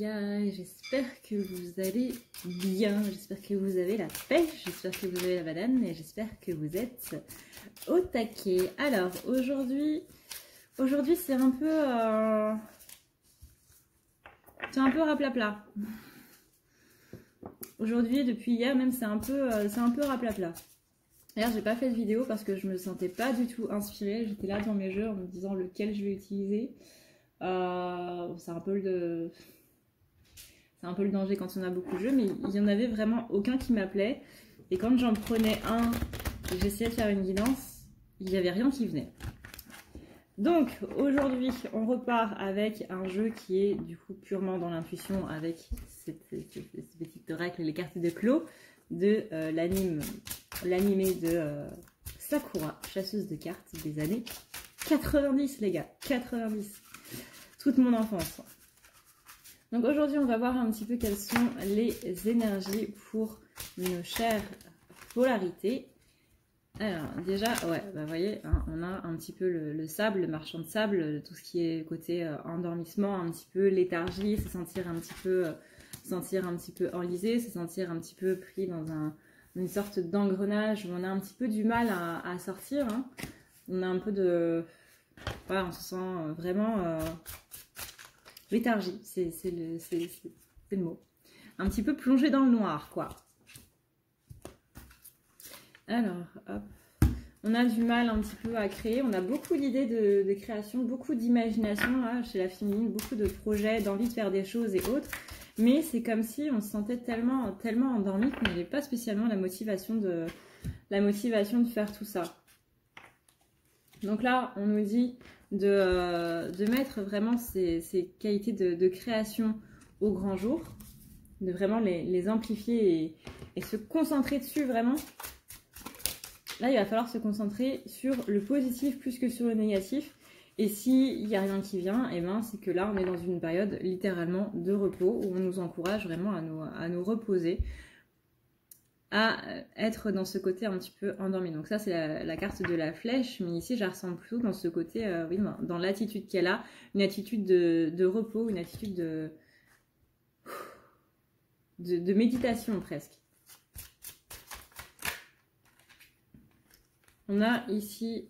gars, j'espère que vous allez bien, j'espère que vous avez la pêche, j'espère que vous avez la banane et j'espère que vous êtes au taquet. Alors aujourd'hui c'est un peu raplapla. Aujourd'hui, depuis hier même, c'est un peu raplapla. D'ailleurs, j'ai pas fait de vidéo parce que je me sentais pas du tout inspirée. J'étais là dans mes jeux en me disant lequel je vais utiliser. C'est un peu le danger quand on a beaucoup de jeux, mais il y en avait vraiment aucun qui m'appelait. Et quand j'en prenais un, j'essayais de faire une guidance, il n'y avait rien qui venait. Donc aujourd'hui, on repart avec un jeu qui est du coup purement dans l'intuition avec cette petite règle, les cartes de clos de l'animé de Sakura, chasseuse de cartes des années 90 les gars, 90. Toute mon enfance. Donc aujourd'hui, on va voir un petit peu quelles sont les énergies pour nos chères polarités. Alors déjà, ouais, bah vous voyez, hein, on a un petit peu le sable, le marchand de sable, tout ce qui est côté endormissement, un petit peu léthargie, se sentir un petit peu enlisé, se sentir un petit peu pris dans une sorte d'engrenage où on a un petit peu du mal à sortir. Hein. On a un peu de... Voilà, on se sent vraiment... léthargie, c'est le mot. Un petit peu plongé dans le noir, quoi. Alors, hop. On a du mal un petit peu à créer. On a beaucoup d'idées de création, beaucoup d'imagination là, chez la féminine, beaucoup de projets, d'envie de faire des choses et autres. Mais c'est comme si on se sentait tellement endormi qu'on n'avait pas spécialement la motivation de faire tout ça. Donc là, on nous dit de mettre vraiment ces qualités de création au grand jour, de vraiment les amplifier et se concentrer dessus vraiment. Là, il va falloir se concentrer sur le positif plus que sur le négatif. Et s'il n'y a rien qui vient, eh ben, c'est que là, on est dans une période littéralement de repos où on nous encourage vraiment à nous reposer, à être dans ce côté un petit peu endormi. Donc ça, c'est la carte de la flèche, mais ici, je la ressens plutôt dans ce côté, oui, dans l'attitude qu'elle a, une attitude de repos, une attitude de méditation presque. On a ici,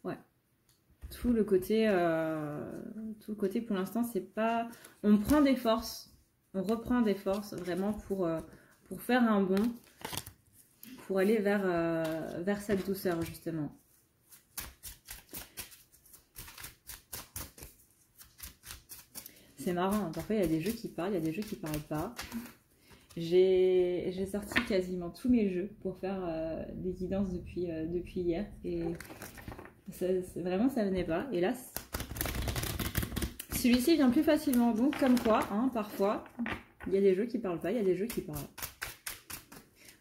ouais, tout le côté pour l'instant, c'est pas... On prend des forces, on reprend des forces vraiment pour faire un bond, pour aller vers cette douceur, justement. C'est marrant, hein, parfois il y a des jeux qui parlent, il y a des jeux qui parlent pas. J'ai sorti quasiment tous mes jeux pour faire des guidances depuis hier et vraiment ça venait pas. Et là, celui-ci vient plus facilement. Donc comme quoi, hein, parfois, il y a des jeux qui parlent pas, il y a des jeux qui parlent.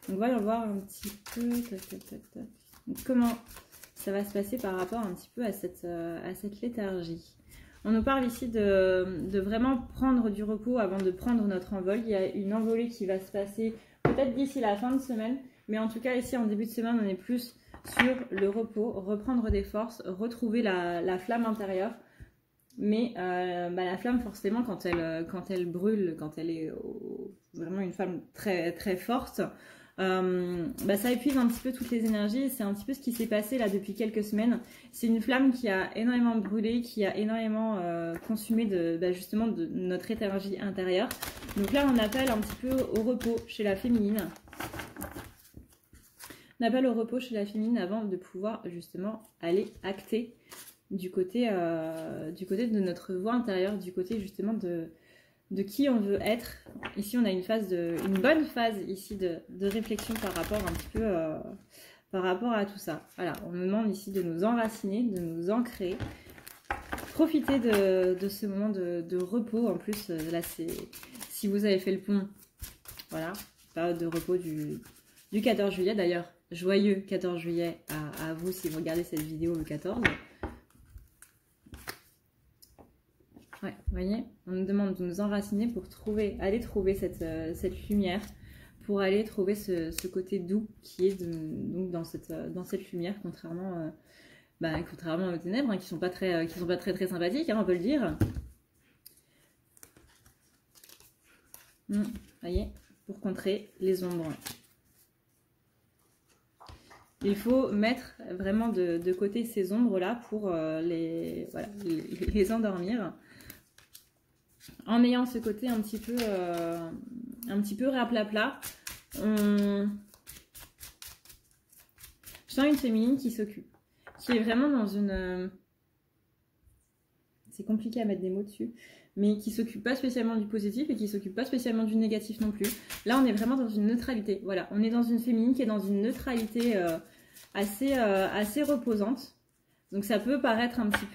Donc on va y voir un petit peu donc, comment ça va se passer par rapport un petit peu à cette léthargie. On nous parle ici de vraiment prendre du repos avant de prendre notre envol. Il y a une envolée qui va se passer peut-être d'ici la fin de semaine. Mais en tout cas, ici, en début de semaine, on est plus sur le repos, reprendre des forces, retrouver la flamme intérieure. Mais la flamme, forcément, quand elle brûle, quand elle est vraiment une flamme très, très forte, ça épuise un petit peu toutes les énergies. C'est un petit peu ce qui s'est passé là depuis quelques semaines. C'est une flamme qui a énormément brûlé, qui a énormément consumé justement de notre énergie intérieure. Donc là, on appelle un petit peu au repos chez la féminine. On appelle au repos chez la féminine avant de pouvoir justement aller acter du côté de notre voix intérieure, du côté justement de qui on veut être. Ici, on a une bonne phase ici de réflexion par rapport un petit peu par rapport à tout ça. Voilà, on nous demande ici de nous enraciner, de nous ancrer. Profitez de ce moment de repos. En plus, là, c'est si vous avez fait le pont, voilà, période de repos du 14 juillet. D'ailleurs, joyeux 14 juillet à vous si vous regardez cette vidéo le 14. Ouais, vous voyez, on nous demande de nous enraciner pour aller trouver cette lumière, pour aller trouver ce côté doux qui est donc dans cette lumière, contrairement aux ténèbres, hein, qui sont pas très sympathiques, hein, on peut le dire. Voyez, pour contrer les ombres. Il faut mettre vraiment de côté ces ombres-là pour les endormir. En ayant ce côté un petit peu raplapla, je sens une féminine qui s'occupe, qui est vraiment dans une... c'est compliqué à mettre des mots dessus, mais qui s'occupe pas spécialement du positif et qui s'occupe pas spécialement du négatif non plus. Là, on est vraiment dans une neutralité. Voilà, on est dans une féminine qui est dans une neutralité assez reposante. Donc ça peut paraître un petit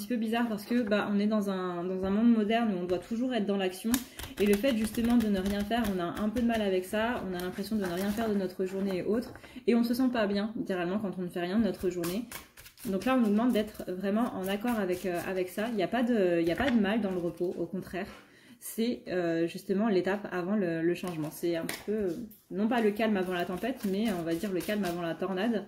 peu bizarre parce que on est dans un monde moderne où on doit toujours être dans l'action. Et le fait justement de ne rien faire, on a un peu de mal avec ça. On a l'impression de ne rien faire de notre journée et autres. Et on ne se sent pas bien, littéralement, quand on ne fait rien de notre journée. Donc là, on nous demande d'être vraiment en accord avec ça. Il n'y a pas de mal dans le repos, au contraire. C'est justement l'étape avant le changement. C'est un petit peu, non pas le calme avant la tempête, mais on va dire le calme avant la tornade.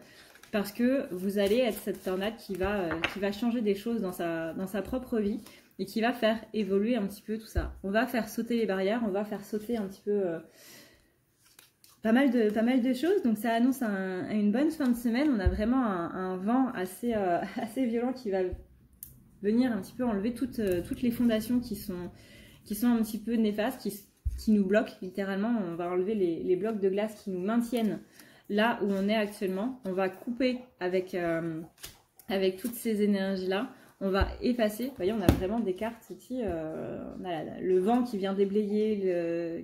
Parce que vous allez être cette tornade qui va changer des choses dans sa propre vie et qui va faire évoluer un petit peu tout ça. On va faire sauter les barrières, on va faire sauter un petit peu pas mal de choses. Donc ça annonce une bonne fin de semaine. On a vraiment un vent assez violent qui va venir un petit peu enlever toutes les fondations qui sont un petit peu néfastes, qui nous bloquent littéralement. On va enlever les blocs de glace qui nous maintiennent là où on est actuellement. On va couper avec toutes ces énergies-là. On va effacer. Vous voyez, on a vraiment des cartes ici. On a le vent qui vient déblayer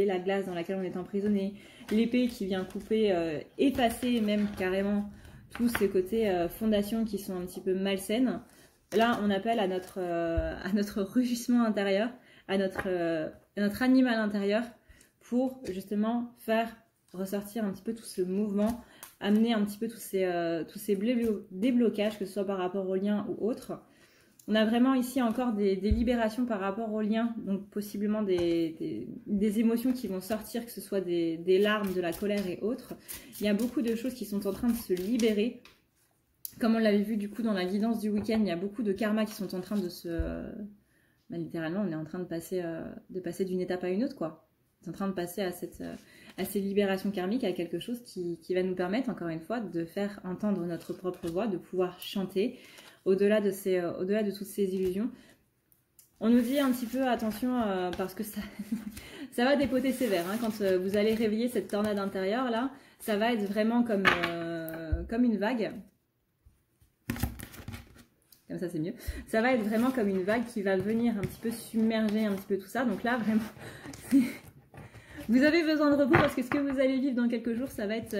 la glace dans laquelle on est emprisonné. L'épée qui vient couper, effacer même carrément tous ces côtés fondations qui sont un petit peu malsaines. Là, on appelle à notre rugissement intérieur, à notre animal intérieur pour justement faire ressortir un petit peu tout ce mouvement, amener un petit peu tous ces déblocages, que ce soit par rapport aux liens ou autres. On a vraiment ici encore des libérations par rapport aux liens, donc possiblement des émotions qui vont sortir, que ce soit des larmes, de la colère et autres. Il y a beaucoup de choses qui sont en train de se libérer. Comme on l'avait vu du coup dans la guidance du week-end, il y a beaucoup de karmas qui sont en train de se... littéralement, on est en train de passer d'une étape à une autre, quoi. On est en train de passer à ces libérations karmiques, à quelque chose qui va nous permettre, encore une fois, de faire entendre notre propre voix, de pouvoir chanter au-delà de toutes ces illusions. On nous dit un petit peu attention parce que ça, ça va dépoter sévère. Hein, quand vous allez réveiller cette tornade intérieure là, ça va être vraiment comme une vague. Comme ça c'est mieux. Ça va être vraiment comme une vague qui va venir un petit peu submerger un petit peu tout ça. Donc là vraiment... Vous avez besoin de repos parce que ce que vous allez vivre dans quelques jours, ça va être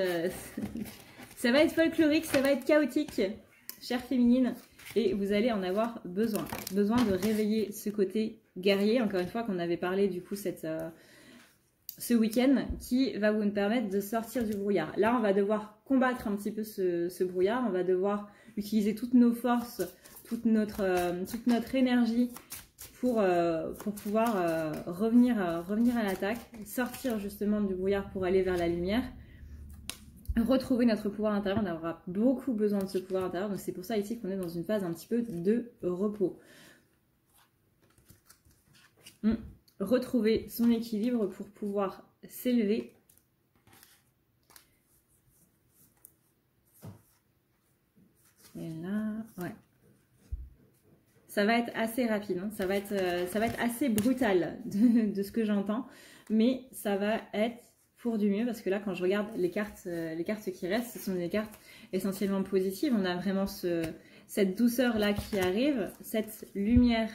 folklorique, ça va être chaotique, chère féminine, et vous allez en avoir besoin. Besoin de réveiller ce côté guerrier, encore une fois, qu'on avait parlé du coup ce week-end, qui va vous permettre de sortir du brouillard. Là, on va devoir combattre un petit peu ce brouillard, on va devoir utiliser toutes nos forces, toute notre énergie, pour pouvoir revenir à l'attaque, sortir justement du brouillard pour aller vers la lumière, retrouver notre pouvoir intérieur. On aura beaucoup besoin de ce pouvoir intérieur, donc c'est pour ça ici qu'on est dans une phase un petit peu de repos. Retrouver son équilibre pour pouvoir s'élever. Et là, ouais. Ça va être assez rapide, hein. Ça va être assez brutal de ce que j'entends, mais ça va être pour du mieux parce que là, quand je regarde les cartes qui restent, ce sont des cartes essentiellement positives. On a vraiment cette douceur là qui arrive, cette lumière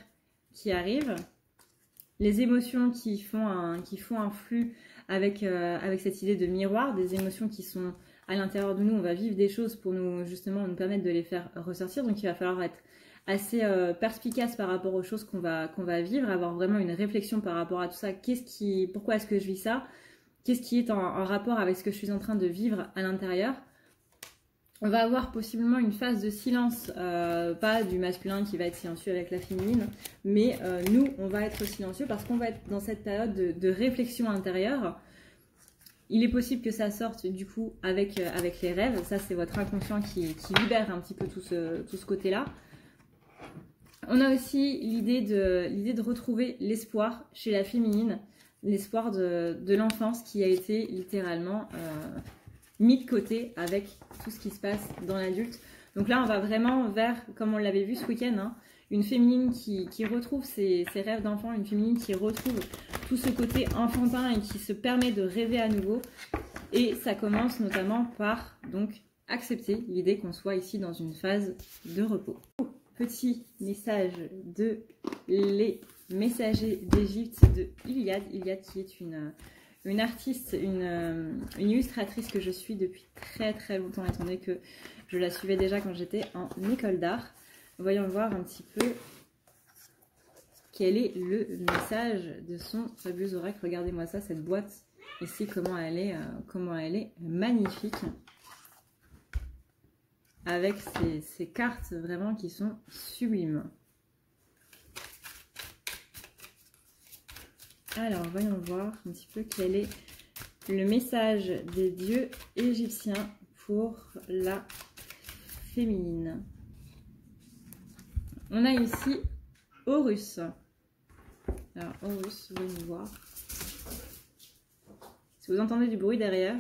qui arrive, les émotions qui font un flux avec cette idée de miroir, des émotions qui sont à l'intérieur de nous. On va vivre des choses pour nous permettre de les faire ressortir. Donc il va falloir être assez perspicace par rapport aux choses qu'on va vivre, avoir vraiment une réflexion par rapport à tout ça. Pourquoi est-ce que je vis ça? Qu'est-ce qui est en rapport avec ce que je suis en train de vivre à l'intérieur? On va avoir possiblement une phase de silence, pas du masculin qui va être silencieux avec la féminine, mais nous, on va être silencieux parce qu'on va être dans cette période de réflexion intérieure. Il est possible que ça sorte du coup avec les rêves. Ça, c'est votre inconscient qui libère un petit peu tout ce côté-là. On a aussi l'idée de retrouver l'espoir chez la féminine. l'espoir de l'enfance qui a été littéralement mis de côté avec tout ce qui se passe dans l'adulte. Donc là, on va vraiment vers, comme on l'avait vu ce week-end, hein, une féminine qui retrouve ses rêves d'enfant, une féminine qui retrouve tout ce côté enfantin et qui se permet de rêver à nouveau. Et ça commence notamment par donc accepter l'idée qu'on soit ici dans une phase de repos. Petit message de les messagers d'Égypte de Iliade. Iliade qui est une artiste, une illustratrice que je suis depuis très très longtemps, étant donné que je la suivais déjà quand j'étais en école d'art. Voyons voir un petit peu quel est le message de son fabuleux oracle. Regardez-moi ça, cette boîte ici, comment elle est magnifique. Avec ces cartes vraiment qui sont sublimes. Alors, voyons voir un petit peu quel est le message des dieux égyptiens pour la féminine. On a ici Horus. Alors, Horus, voyons voir. Si vous entendez du bruit derrière,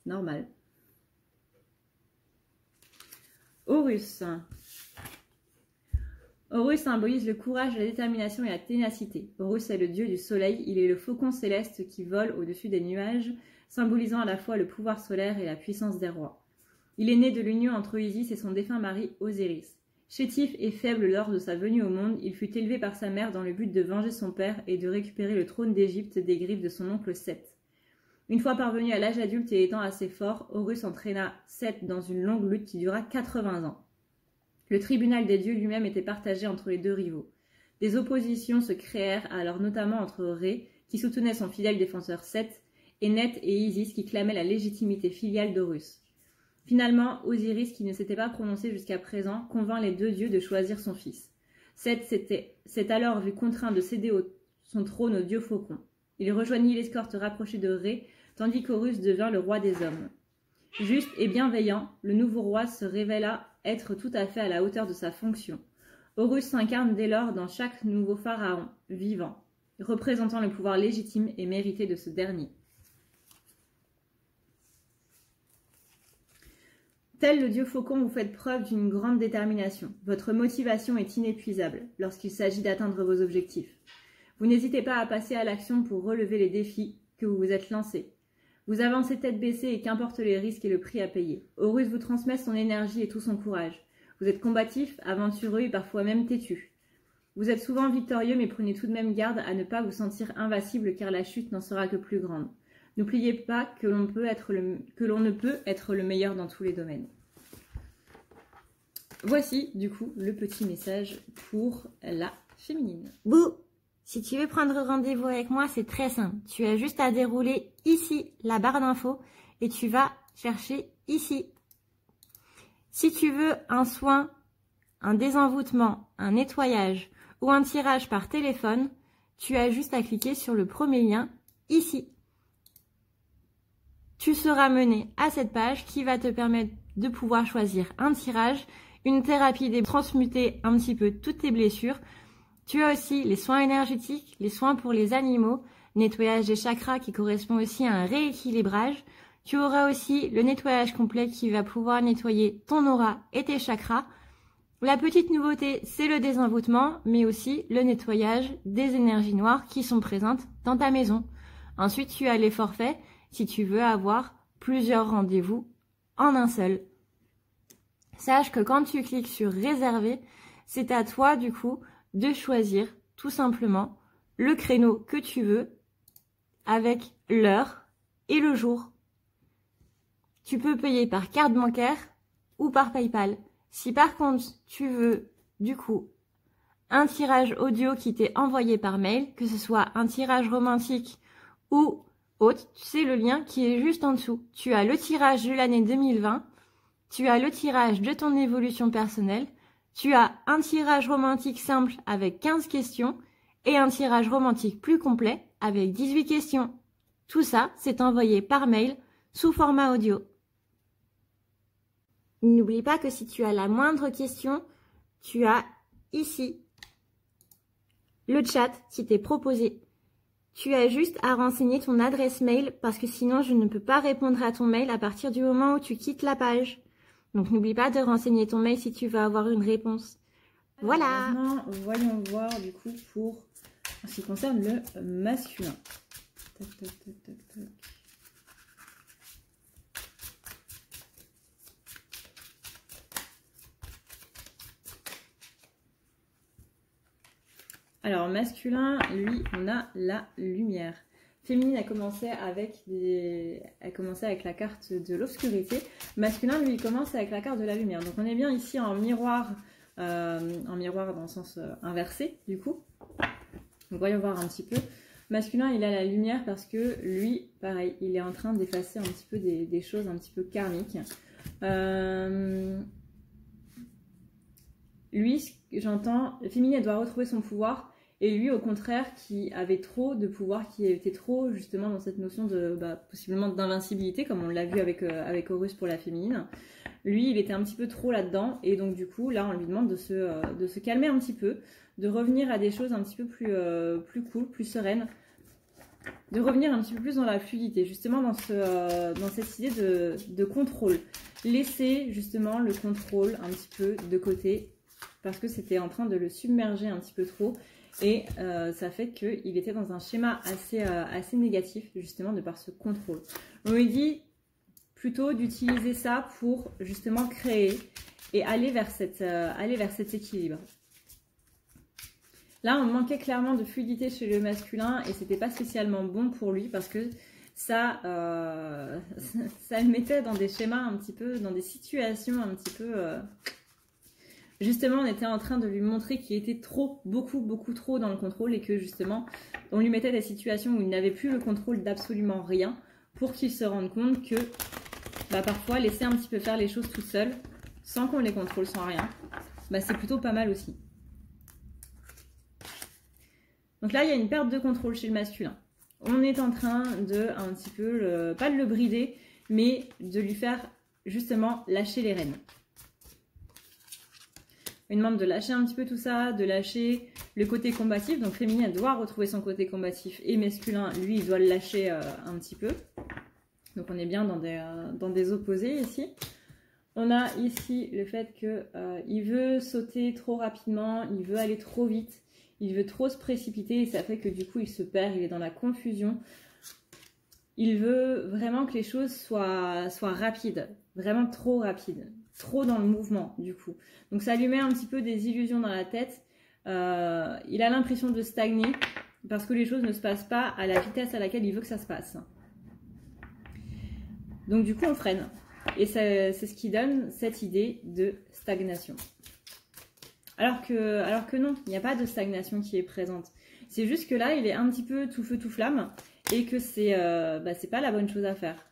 normal. Horus. Horus symbolise le courage, la détermination et la ténacité. Horus est le dieu du soleil, il est le faucon céleste qui vole au-dessus des nuages, symbolisant à la fois le pouvoir solaire et la puissance des rois. Il est né de l'union entre Isis et son défunt mari Osiris. Chétif et faible lors de sa venue au monde, il fut élevé par sa mère dans le but de venger son père et de récupérer le trône d'Égypte des griffes de son oncle Seth. Une fois parvenu à l'âge adulte et étant assez fort, Horus entraîna Seth dans une longue lutte qui dura 80 ans. Le tribunal des dieux lui-même était partagé entre les deux rivaux. Des oppositions se créèrent alors notamment entre Ré, qui soutenait son fidèle défenseur Seth, et Net et Isis qui clamaient la légitimité filiale d'Horus. Finalement, Osiris, qui ne s'était pas prononcé jusqu'à présent, convainc les deux dieux de choisir son fils. Seth s'est alors vu contraint de céder son trône au dieu faucon. Il rejoignit l'escorte rapprochée de Ré, tandis qu'Horus devint le roi des hommes. Juste et bienveillant, le nouveau roi se révéla être tout à fait à la hauteur de sa fonction. Horus s'incarne dès lors dans chaque nouveau pharaon vivant, représentant le pouvoir légitime et mérité de ce dernier. Tel le dieu faucon, vous faites preuve d'une grande détermination. Votre motivation est inépuisable lorsqu'il s'agit d'atteindre vos objectifs. Vous n'hésitez pas à passer à l'action pour relever les défis que vous vous êtes lancés. Vous avancez tête baissée et qu'importe les risques et le prix à payer. Horus vous transmet son énergie et tout son courage. Vous êtes combatif, aventureux et parfois même têtu. Vous êtes souvent victorieux mais prenez tout de même garde à ne pas vous sentir invincible car la chute n'en sera que plus grande. N'oubliez pas que l'on ne peut être le meilleur dans tous les domaines. Voici du coup le petit message pour la féminine. Bouh! Si tu veux prendre rendez-vous avec moi, c'est très simple. Tu as juste à dérouler ici la barre d'infos et tu vas chercher ici. Si tu veux un soin, un désenvoûtement, un nettoyage ou un tirage par téléphone, tu as juste à cliquer sur le premier lien ici. Tu seras mené à cette page qui va te permettre de pouvoir choisir un tirage, une thérapie, transmuter un petit peu toutes tes blessures. Tu as aussi les soins énergétiques, les soins pour les animaux, nettoyage des chakras qui correspond aussi à un rééquilibrage. Tu auras aussi le nettoyage complet qui va pouvoir nettoyer ton aura et tes chakras. La petite nouveauté, c'est le désenvoûtement, mais aussi le nettoyage des énergies noires qui sont présentes dans ta maison. Ensuite, tu as les forfaits si tu veux avoir plusieurs rendez-vous en un seul. Sache que quand tu cliques sur réserver, c'est à toi du coup de choisir tout simplement le créneau que tu veux avec l'heure et le jour. Tu peux payer par carte bancaire ou par PayPal. Si par contre tu veux du coup un tirage audio qui t'est envoyé par mail, que ce soit un tirage romantique ou autre, c'est le lien qui est juste en dessous. Tu as le tirage de l'année 2020, tu as le tirage de ton évolution personnelle, tu as un tirage romantique simple avec 15 questions et un tirage romantique plus complet avec 18 questions. Tout ça, c'est envoyé par mail sous format audio. N'oublie pas que si tu as la moindre question, tu as ici le chat qui t'est proposé. Tu as juste à renseigner ton adresse mail parce que sinon je ne peux pas répondre à ton mail à partir du moment où tu quittes la page. Donc n'oublie pas de renseigner ton mail si tu veux avoir une réponse. Voilà. Maintenant, voyons voir du coup pour en ce qui concerne le masculin. Tac, tac, tac, tac, tac. Alors, masculin, lui, on a la lumière. Féminine a commencé avec la carte de l'obscurité. Masculin, lui, il commence avec la carte de la lumière. Donc, on est bien ici en miroir dans le sens inversé, du coup. Donc, voyons voir un petit peu. Masculin, il a la lumière parce que lui, pareil, il est en train d'effacer un petit peu des choses un petit peu karmiques. Lui, j'entends, féminine, elle doit retrouver son pouvoir. Et lui, au contraire, qui avait trop de pouvoir, qui était trop justement dans cette notion de possiblement d'invincibilité, comme on l'a vu avec Horus pour la féminine. Lui, il était un petit peu trop là-dedans. Et donc, du coup, là, on lui demande de se calmer un petit peu, de revenir à des choses un petit peu plus cool, plus sereines, de revenir un petit peu plus dans la fluidité, justement dans cette idée de contrôle. Laisser justement le contrôle un petit peu de côté, parce que c'était en train de le submerger un petit peu trop. Et ça fait qu'il était dans un schéma assez négatif, justement, de par ce contrôle. On lui dit plutôt d'utiliser ça pour, justement, créer et aller vers cet équilibre. Là, on manquait clairement de fluidité chez le masculin et c'était pas spécialement bon pour lui parce que ça le mettait dans des schémas un petit peu, dans des situations un petit peu... Justement, on était en train de lui montrer qu'il était beaucoup trop dans le contrôle et que justement, on lui mettait des situations où il n'avait plus le contrôle d'absolument rien pour qu'il se rende compte que parfois, laisser un petit peu faire les choses tout seul, sans qu'on les contrôle, sans rien, c'est plutôt pas mal aussi. Donc là, il y a une perte de contrôle chez le masculin. On est en train de, un petit peu, pas de le brider, mais de lui faire justement lâcher les rênes. Il demande de lâcher un petit peu tout ça, de lâcher le côté combatif. Donc féminin, elle doit retrouver son côté combatif et masculin, lui, il doit le lâcher un petit peu. Donc on est bien dans des opposés ici. On a ici le fait qu'il veut sauter trop rapidement, il veut aller trop vite, il veut trop se précipiter et ça fait que du coup il se perd, il est dans la confusion. Il veut vraiment que les choses soient rapides, vraiment trop rapides. Trop dans le mouvement du coup. Donc ça lui met un petit peu des illusions dans la tête. Il a l'impression de stagner parce que les choses ne se passent pas à la vitesse à laquelle il veut que ça se passe. Donc du coup on freine. Et c'est ce qui donne cette idée de stagnation. Alors que non, il n'y a pas de stagnation qui est présente. C'est juste que là il est un petit peu tout feu tout flamme et que c'est pas la bonne chose à faire.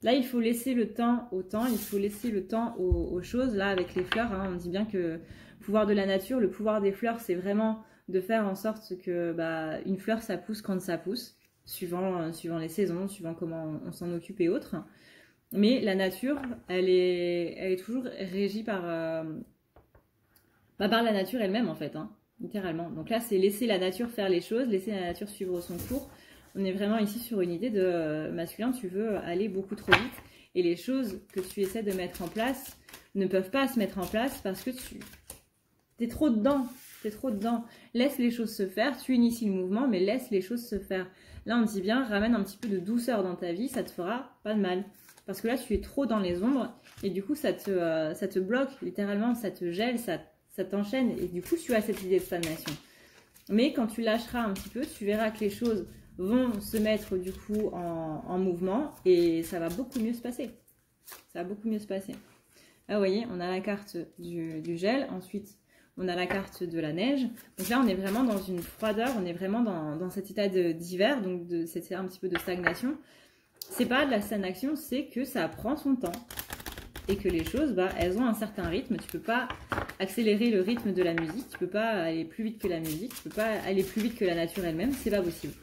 Là, il faut laisser le temps au temps, il faut laisser le temps aux choses. Là, avec les fleurs, on dit bien que le pouvoir de la nature, le pouvoir des fleurs, c'est vraiment de faire en sorte que une fleur, ça pousse quand ça pousse, suivant les saisons, suivant comment on s'en occupe et autres. Mais la nature, elle est toujours régie par la nature elle-même, en fait, littéralement. Donc là, c'est laisser la nature faire les choses, laisser la nature suivre son cours. On est vraiment ici sur une idée de masculin, tu veux aller beaucoup trop vite et les choses que tu essaies de mettre en place ne peuvent pas se mettre en place parce que tu es trop dedans, Laisse les choses se faire, tu inities le mouvement mais laisse les choses se faire. Là on dit bien, ramène un petit peu de douceur dans ta vie, ça te fera pas de mal. Parce que là tu es trop dans les ombres et du coup ça te bloque, littéralement ça te gèle, ça t'enchaîne et du coup tu as cette idée de stagnation. Mais quand tu lâcheras un petit peu, tu verras que les choses vont se mettre du coup en mouvement et ça va beaucoup mieux se passer. Là, vous voyez, on a la carte du gel, ensuite on a la carte de la neige. Donc là, on est vraiment dans une froideur, on est vraiment dans cet état d'hiver, donc c'est un petit peu de stagnation. C'est pas de la stagnation, c'est que ça prend son temps et que les choses, elles ont un certain rythme. Tu peux pas accélérer le rythme de la musique, tu peux pas aller plus vite que la musique, tu peux pas aller plus vite que la nature elle-même, c'est pas possible.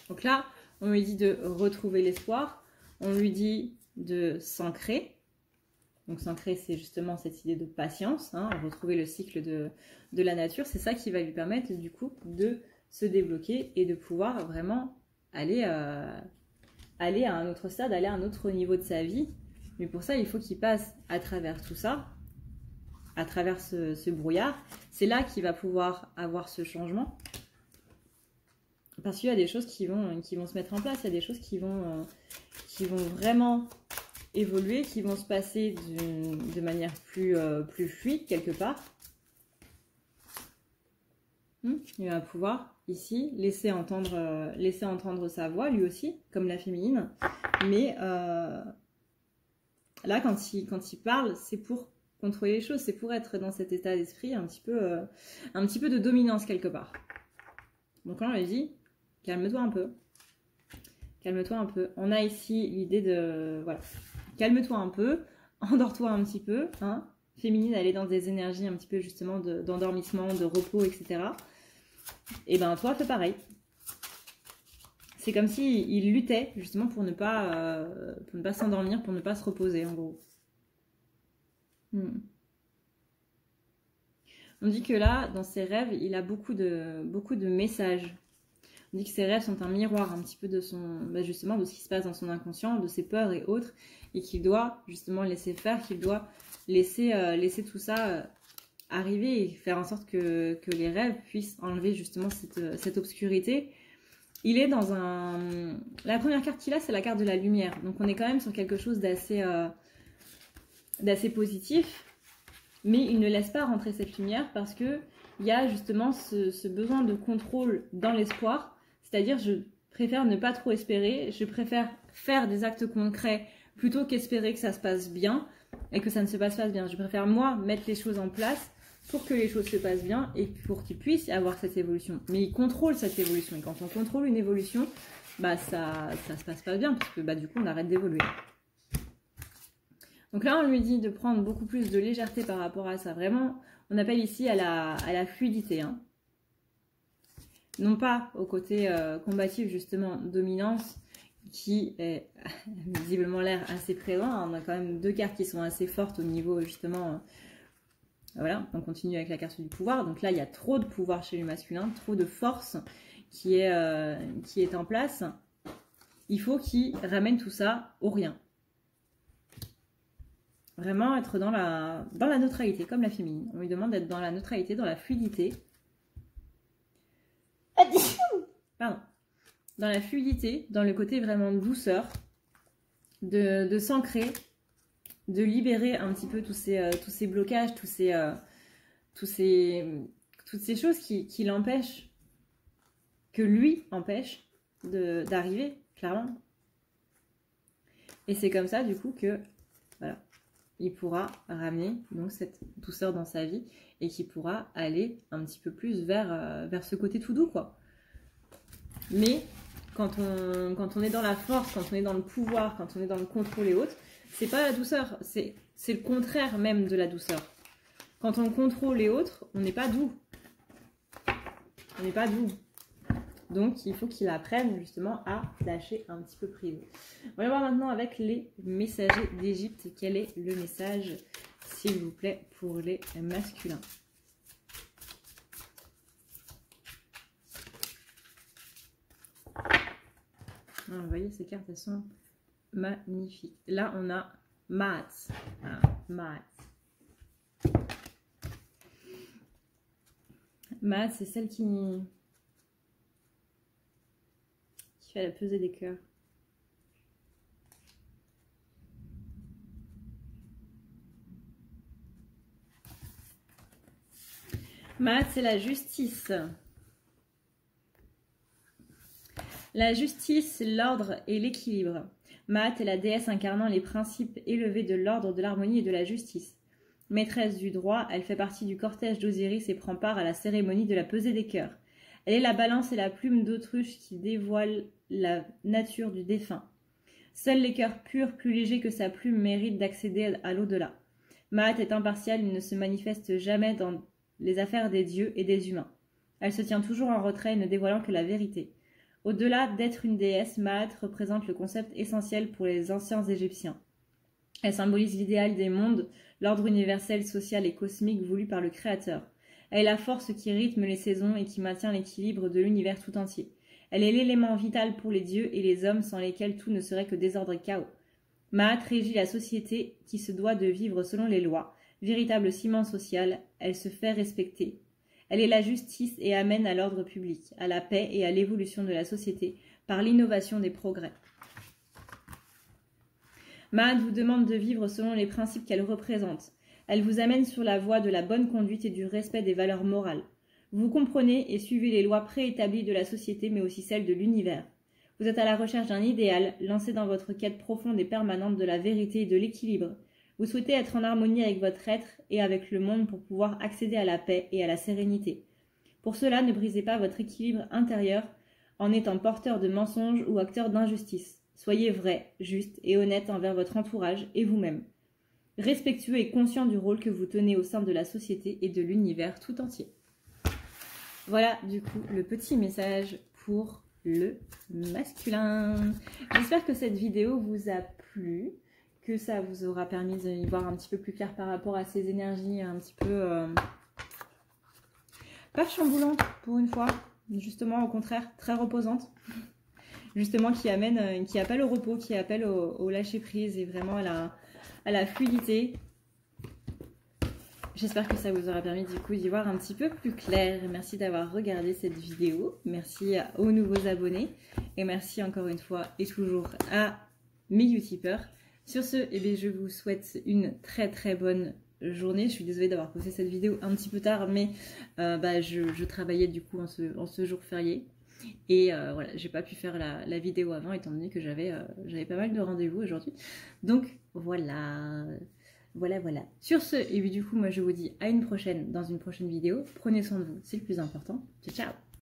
Donc là, on lui dit de retrouver l'espoir, on lui dit de s'ancrer. Donc s'ancrer, c'est justement cette idée de patience, retrouver le cycle de la nature. C'est ça qui va lui permettre du coup de se débloquer et de pouvoir vraiment aller à un autre stade, aller à un autre niveau de sa vie. Mais pour ça, il faut qu'il passe à travers tout ça, à travers ce brouillard. C'est là qu'il va pouvoir avoir ce changement. Parce qu'il y a des choses qui vont se mettre en place, il y a des choses qui vont vraiment évoluer, qui vont se passer de manière plus fluide quelque part. Il va pouvoir ici laisser entendre sa voix lui aussi, comme la féminine. Mais là, quand il parle, c'est pour contrôler les choses, c'est pour être dans cet état d'esprit un petit peu de dominance quelque part. Donc là, on lui dit, calme-toi un peu. Calme-toi un peu. On a ici l'idée de, voilà, calme-toi un peu, endors-toi un petit peu. Hein. Féminine, elle est dans des énergies un petit peu justement d'endormissement, de repos, etc. Et ben toi, fais pareil. C'est comme s'il luttait justement pour ne pas s'endormir, pour ne pas se reposer en gros. On dit que là, dans ses rêves, il a beaucoup de messages. On dit que ses rêves sont un miroir un petit peu justement de ce qui se passe dans son inconscient, de ses peurs et autres, et qu'il doit justement laisser faire, qu'il doit laisser tout ça arriver et faire en sorte que les rêves puissent enlever justement cette obscurité. Il est dans un... La première carte qu'il a, c'est la carte de la lumière. Donc on est quand même sur quelque chose d'assez positif. Mais il ne laisse pas rentrer cette lumière parce qu'il y a justement ce besoin de contrôle dans l'espoir. C'est-à-dire, je préfère ne pas trop espérer. Je préfère faire des actes concrets plutôt qu'espérer que ça se passe bien et que ça ne se passe pas bien. Je préfère, moi, mettre les choses en place pour que les choses se passent bien et pour qu'il puisse y avoir cette évolution. Mais il contrôle cette évolution. Et quand on contrôle une évolution, bah ça se passe pas bien parce que du coup, on arrête d'évoluer. Donc là, on lui dit de prendre beaucoup plus de légèreté par rapport à ça. Vraiment, on appelle ici à la fluidité. Hein. Non pas au côté combatif, justement, dominance, qui est visiblement l'air assez présent. On a quand même deux cartes qui sont assez fortes au niveau, justement... voilà, on continue avec la carte du pouvoir. Donc là, il y a trop de pouvoir chez le masculin, trop de force qui est en place. Il faut qu'il ramène tout ça au rien. Vraiment être dans la neutralité, comme la féminine. On lui demande d'être dans la neutralité, dans la fluidité. Pardon. Dans la fluidité, dans le côté vraiment de douceur, de s'ancrer, de libérer un petit peu tous ces blocages, toutes ces choses qui l'empêchent, que lui empêche d'arriver, clairement. Et c'est comme ça, du coup, que voilà, il pourra ramener donc cette douceur dans sa vie et qui pourra aller un petit peu plus vers ce côté tout doux, quoi. Mais quand on est dans la force, quand on est dans le pouvoir, quand on est dans le contrôle et autres, c'est pas la douceur, c'est le contraire même de la douceur. Quand on contrôle les autres, on n'est pas doux. On n'est pas doux. Donc, il faut qu'il apprenne justement à lâcher un petit peu prise. On va voir maintenant avec les messagers d'Égypte. Quel est le message, s'il vous plaît, pour les masculins? Vous voyez, ces cartes, elles sont magnifiques. Là, on a Maat. Maat. Maat, c'est celle qui fait la pesée des cœurs. Maat, c'est la justice. La justice, l'ordre et l'équilibre. Maat est la déesse incarnant les principes élevés de l'ordre, de l'harmonie et de la justice. Maîtresse du droit, elle fait partie du cortège d'Osiris et prend part à la cérémonie de la pesée des cœurs. Elle est la balance et la plume d'autruche qui dévoilent la nature du défunt. Seuls les cœurs purs, plus légers que sa plume, méritent d'accéder à l'au-delà. Maat est impartiale, il ne se manifeste jamais dans les affaires des dieux et des humains. Elle se tient toujours en retrait, ne dévoilant que la vérité. Au-delà d'être une déesse, Maat représente le concept essentiel pour les anciens Égyptiens. Elle symbolise l'idéal des mondes, l'ordre universel, social et cosmique voulu par le Créateur. Elle est la force qui rythme les saisons et qui maintient l'équilibre de l'univers tout entier. Elle est l'élément vital pour les dieux et les hommes sans lesquels tout ne serait que désordre et chaos. Maat régit la société qui se doit de vivre selon les lois. Véritable ciment social, elle se fait respecter. Elle est la justice et amène à l'ordre public, à la paix et à l'évolution de la société par l'innovation des progrès. Maat vous demande de vivre selon les principes qu'elle représente. Elle vous amène sur la voie de la bonne conduite et du respect des valeurs morales. Vous comprenez et suivez les lois préétablies de la société mais aussi celles de l'univers. Vous êtes à la recherche d'un idéal, lancé dans votre quête profonde et permanente de la vérité et de l'équilibre. Vous souhaitez être en harmonie avec votre être et avec le monde pour pouvoir accéder à la paix et à la sérénité. Pour cela, ne brisez pas votre équilibre intérieur en étant porteur de mensonges ou acteur d'injustice. Soyez vrai, juste et honnête envers votre entourage et vous-même. Respectueux et conscient du rôle que vous tenez au sein de la société et de l'univers tout entier. Voilà du coup le petit message pour le masculin. J'espère que cette vidéo vous a plu, que ça vous aura permis d'y voir un petit peu plus clair par rapport à ces énergies un petit peu pas chamboulantes pour une fois, justement au contraire très reposantes, justement qui appellent au repos, qui appellent au lâcher prise et vraiment à la fluidité. J'espère que ça vous aura permis du coup d'y voir un petit peu plus clair. Merci d'avoir regardé cette vidéo. Merci aux nouveaux abonnés. Et merci encore une fois et toujours à mes utipeurs. Sur ce, eh bien, je vous souhaite une très bonne journée. Je suis désolée d'avoir posté cette vidéo un petit peu tard, mais je travaillais du coup en ce jour férié. Et voilà, j'ai pas pu faire la vidéo avant étant donné que j'avais pas mal de rendez-vous aujourd'hui. Donc voilà. Voilà. Sur ce, et puis du coup, moi je vous dis à une prochaine dans une prochaine vidéo. Prenez soin de vous, c'est le plus important. Ciao, ciao!